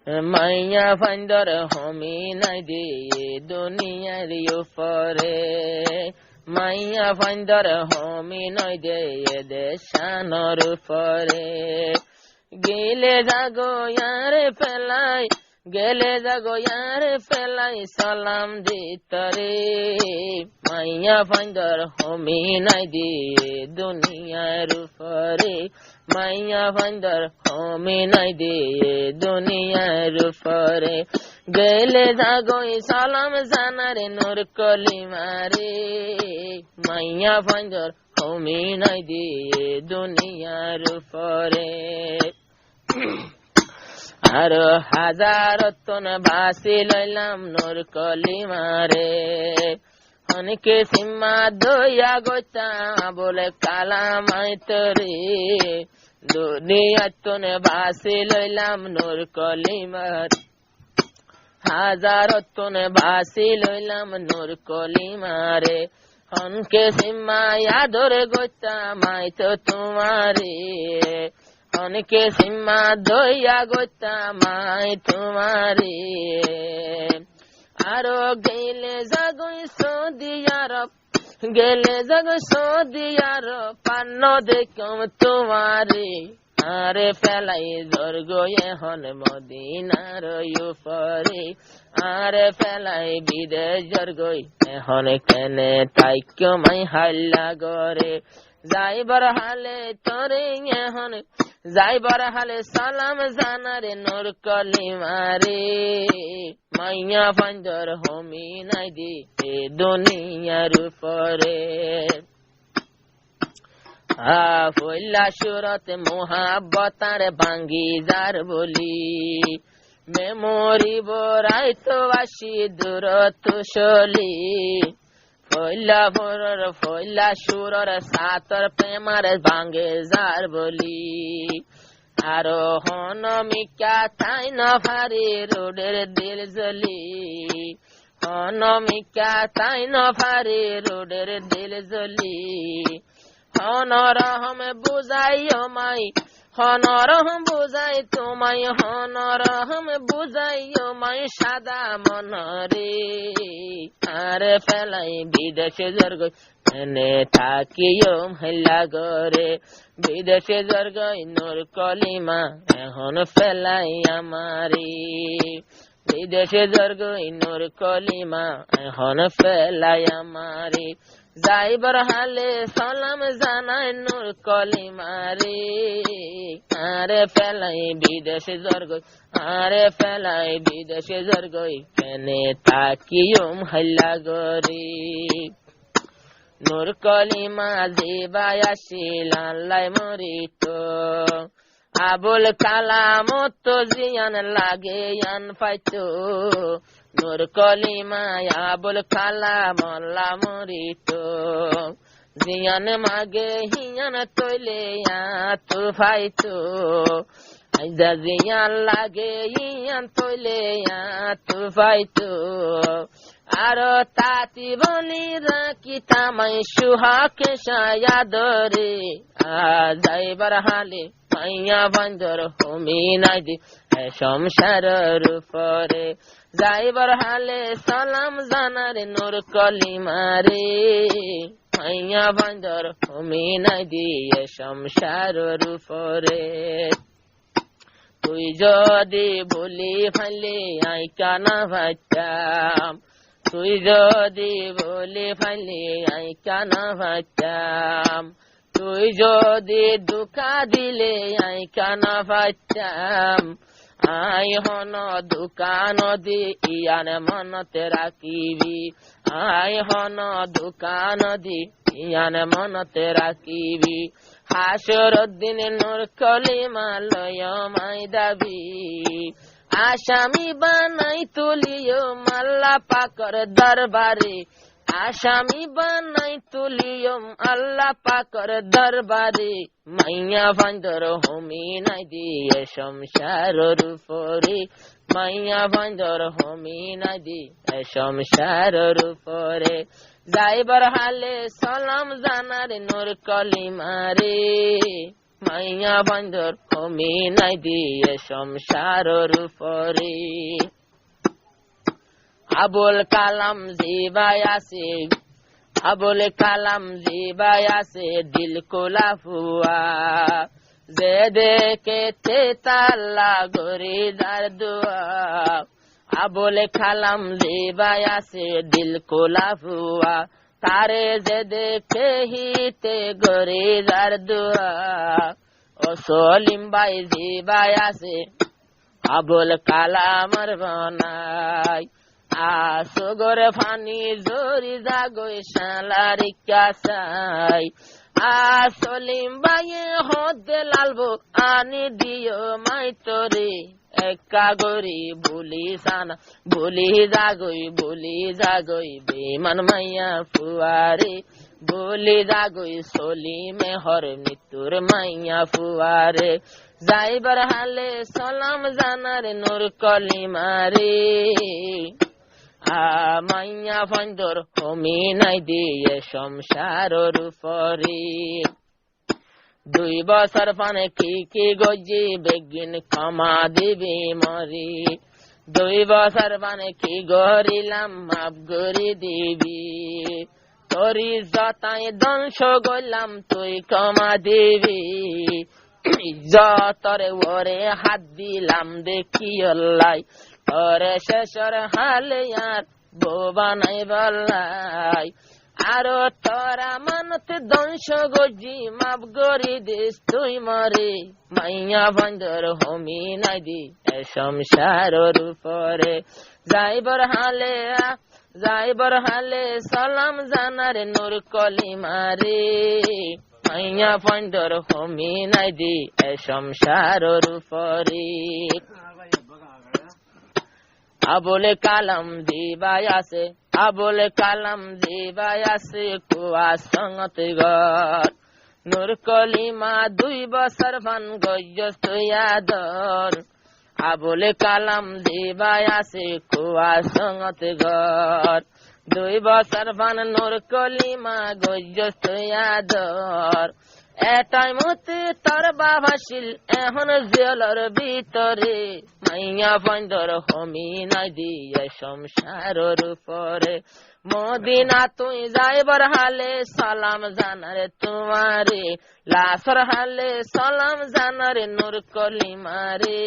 মাইয়া ফাইন্দর হমি নাই দি দুনিয়ার উপরে মাইয়া ফাইন্দর হমি নয় দে দেশানোর উপরে গেলে যাগো ইয়ারে ফেলাই গেলে যাগো ইয়ারে ফেলাই সালাম দিতরে মাইয়া ফাইন্দর হমি নাই দি দুনিয়ার উপরে মাইয়া ফাইন্দর হমি নাই দি দুনিয়ার উপরে গেলে যাগো সালাম জানারে নূর কলিমারে মাইয়া ফাইন্দর হমি নাই দি দুনিয়ার উপরে আর হাজার তন বাসি লইলাম নূর কলিমারে অনেকে সীমা দইয়া গোতা বলে কালামাই তরে দুনিয়া তনে বাসি লইলাম নূর কলিমার হাজার তনে বাসি লইলাম নূর কলিমারে অনকে সীমা ধরে গোতা মাই তো তোমারে অনেকে সীমা দইয়া গোতা মাই তোমারে আরো গেলে যাগই সৌদি আরব গেলে যাগই সৌদি আরব পান্ন দেখম তোমারে আরে ফেলাই জর্গ এখন মদিনার উপরে আরে ফেলাই বিদেশ জর্গই এখন কেনে তাইক্য মাই হাল্লা গরে যাইবার হালে তোরে এখন যাইবার হালে সালাম জানারে নূর কলিমারে মাইয়া ফাইন্দর হমি নাই দি দুনিয়ার উপরে ফইলা সুরত মোহাব্বতার ভাঙ্গি যার বলি মেমোরি বরাই তো আসি দূরত চলি ফইলা সুরর সাতর প্রেমার ভাঙ্গে যার বলি আরো হনমিকা তাই নভারি রোডের দিল জলি হনমিকা তাই নভারি রোডের দিল জলি হনরহম বুঝাইও মাই হনরহম বুঝাই তোমায় হনরহম বুঝাইও মাই সাদা মনরে আরে ফেলাই বিদেশে জর্গই এনে থাকিও হেলা গরে বিদেশে জর্গই নূর কলিমা এখন ফেলাই আমারে বিদেশে জর্গই নূর কলিমা এখন ফেলাই আমারে যাইবার হালে সালাম জানাই নূর কলিমারে আরে ফেলাই বিদেশে জর্গই আরে ফেলাই বিদেশে জর্গই কেনে তাকিয়ম হাল্লা গরে নূর কলিমা জিবাই আসিল আল্লাহ মরিত আবুল কালাম তো জিয়ান লাগে ইয়ান পাইতো নূর কলিমা আবুল কালাম আল্লাহ মরিত জিয়ান মাগে হিয়ান তৈলে তো পাইতো আইজা জিয়ান লাগে ইয়ান তৈলে তো পাইতো আরো তাতি বলি রাখি তামাই সুহাকে সায়াদরে যাইবার হালে মাইয়া বান্দর হমি নাই দি সংসারের উপরে যাইবার হালে সালাম জানারে নূর কলিমারে মাইয়া বান্দর হমি নাই দি সংসারের উপরে তুই যদি বলি ফাইলে আই কানা ভাইতাম তুই যদি বলি ফাইলে আই কানা ভাইতাম তুই যদি দুঃখা দিলে আই কানা ভাইতাম আই হন দোকান দি ইয়ান মনতে রাখিবি আই হন দোকান দি ইয়ান মনতে রাখিবি হাসর দিন নূর কলিমা লয় মাই দাবি আসামি বানাই তুলিও মাল্লা পাকর দরবারে আসামি বানাই তুলিও আল্লাহ পাকর দরবারে মাইয়া বান্দর হমি নাই দিয়ে সংসারের উপরে মাইয়া বান্দর হমি নাই দিয়ে সংসারের উপরে যাইবার হালে সালাম জানারে নূর কলিমারে মাইয়া বন্ধর কমি নাই দিয়ে সংসারের উপরে আবুল কালাম জিবাই আছে আবুল কালাম জিবাই আছে দিল কোলা ফুয়া যে দেখে তেতাল্লা গরি যার দুয়া আবুল কালাম জিবাই আছে দিল কোলা ফুয়া তারে যে দেখে হিতে গরি যার দুয়া ও সলিম ভাই জিবাই আছে আবুল কালামর বনাই আসগর ফানি জোরি জাগই শালারি কাসাই সলিম ভাইয়ে হদে লালবো আনি দিও মাই তোরে একা গরি বলি সানা বলি জাগই বেমান মাইয়া ফুয়ারে বলি জাগই সলিমে হর মৃত্যুর মাইয়া ফুয়ারে যাইবার হালে সালাম জানারে নূর কলিমারে মাইয়া বন্ধর কমি নাই দিয়ে সংসারের উপরে 2 বছর পানে কি গজি বেগিন ক্ষমা দিবি মরি 2 বছর পানে কি গরিলাম মাপ গরি দিবি তোরি যতাই ধ্বংস গলাম তুই ক্ষমা দিবি ইজ্জতরে ওরে হাত দিলাম দেখি আল্লাহ ওরে শেষর হালে আর বোবা নাই বল্লাই আরো তোরা মানত ধ্বংস গজি মাপ গরি দিস তুই মরে মাইয়া বন্ধর হমি নাই দি সংসারের উপরে যাইবার হালে সালাম জানারে নূর কলিমারে মাইয়া বন্ধর হমি নাই দি সংসারের উপরে আবুল কালাম জিবাই আছে কুয়া সঙ্গত গর নূর কলিমা 2 বছর ভান গজ্জস্ত ইয়াদর আবুল কালাম জিবাই আছে কুয়া সঙ্গত গর 2 বছর ভান নূর কলিমা গজ্জস্ত ইয়াদর এটাই মতে তার বাবা শিল এখন জেলর ভিতরে মাইয়া বন্ধর হমি নাই দিয়ে সংসারের উপরে মদিনা তুই যাইবার হালে সালাম জানারে তোমারে লাসর হালে সালাম জানারে নূর কলিমারে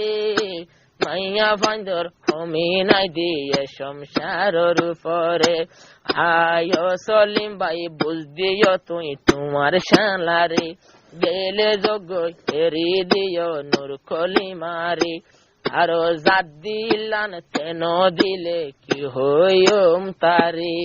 মাইয়া বন্ধর হমি নাই দিয়ে সংসারের উপরে আয়ো সলিম ভাই বুঝ দিও তুই তোমার শালারে গেলে যোগ্য হেরি দিও নূর কলিমারে আরো জাত দিলান তেন দিলে কি হইম তারে।